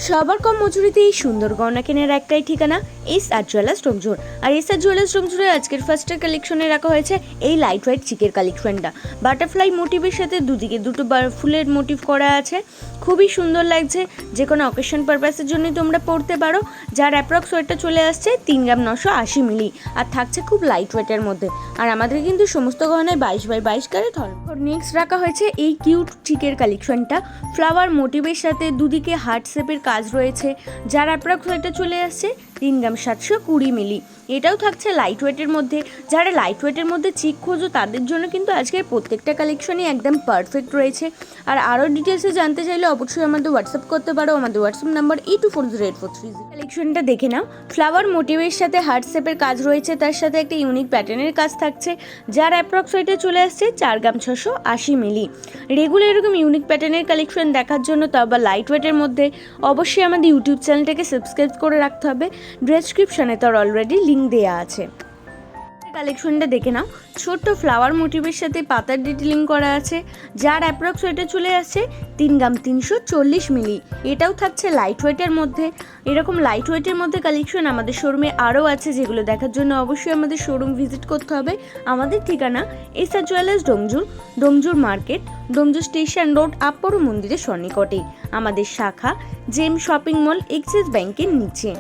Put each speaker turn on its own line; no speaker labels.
সবার কম মজুরিতে এই সুন্দর গয়না কেনার একটাই ঠিকানা এস.আর জুয়েলার্স ডোমজুর। আর এস.আর জুয়েলার্স ডোমজুরে আজকের ফার্স্টের কালেকশনে রাখা হয়েছে এই লাইট ওয়েট চিকের কালেকশনটা। বাটারফ্লাই মোটিভের সাথে দুদিকে দুটো ফুলের মোটিভ করা আছে, খুবই সুন্দর লাগছে। যে কোনো অকেশন পারপাসের জন্য তোমরা পরতে পারো। যার অ্যাপ্রক্স ওয়েটটা চলে আসছে 3 গ্রাম 980 মিলি, আর থাকছে খুব লাইট ওয়েটের মধ্যে। আর আমাদের কিন্তু সমস্ত গহনায় 22x22 ক্যারেট হল। নেক্সট রাখা হয়েছে এই কিউট চিকের কালেকশনটা, ফ্লাওয়ার মোটিভের সাথে দুদিকে হার্ট শেপের কাজ রয়েছে। যার অ্যাপ্রক্স ওয়েটটা চলে আসছে 3 গ্রাম 720 মিলি। এটাও থাকছে লাইট ওয়েটের মধ্যে। যারা লাইট ওয়েটের মধ্যে চিক খোঁজো তাদের জন্য কিন্তু আজকের প্রত্যেকটা কালেকশনই একদম পারফেক্ট রয়েছে। আর আরও ডিটেলসে জানতে চাইলে অবশ্যই আমাদের হোয়াটসঅ্যাপ করতে পারো। আমাদের হোয়াটসঅ্যাপ নাম্বার 82408430। কালেকশনটা দেখে নাও। ফ্লাওয়ার মোটিভের সাথে হার্ট শেপের কাজ রয়েছে, তার সাথে একটা ইউনিক প্যাটার্নের কাজ থাকছে। যার অ্যাপ্রক্স ওয়েটে চলে আসছে 4 গ্রাম 680 মিলি। রেগুলার এরকম ইউনিক প্যাটার্নের কালেকশন দেখার জন্য, তাও আবার লাইট ওয়েটের মধ্যে, অবশ্যই আমাদের ইউটিউব চ্যানেলটাকে সাবস্ক্রাইব করে রাখতে হবে। ডেসক্রিপশনে তার অলরেডি লিঙ্ক দেওয়া আছে। কালেকশনটা দেখে নাও। ছোট্ট ফ্লাওয়ার মোটিভের সাথে পাতার ডিটেলিং করা আছে। যার অ্যাপ্রক্স ওয়েটে চলে আসছে 3 গ্রাম 340 মিলি। এটাও থাকছে লাইট ওয়েটের মধ্যে। এরকম লাইট ওয়েটের মধ্যে কালেকশন আমাদের শোরুমে আরও আছে, যেগুলো দেখার জন্য অবশ্যই আমাদের শোরুম ভিজিট করতে হবে। আমাদের ঠিকানা SR jewellers Domjur, Domjur market, Domjur station road, আপর মন্দিরের সন্নিকটেই। আমাদের শাখা জেম শপিং মল, এক্সিস ব্যাংকের নিচে।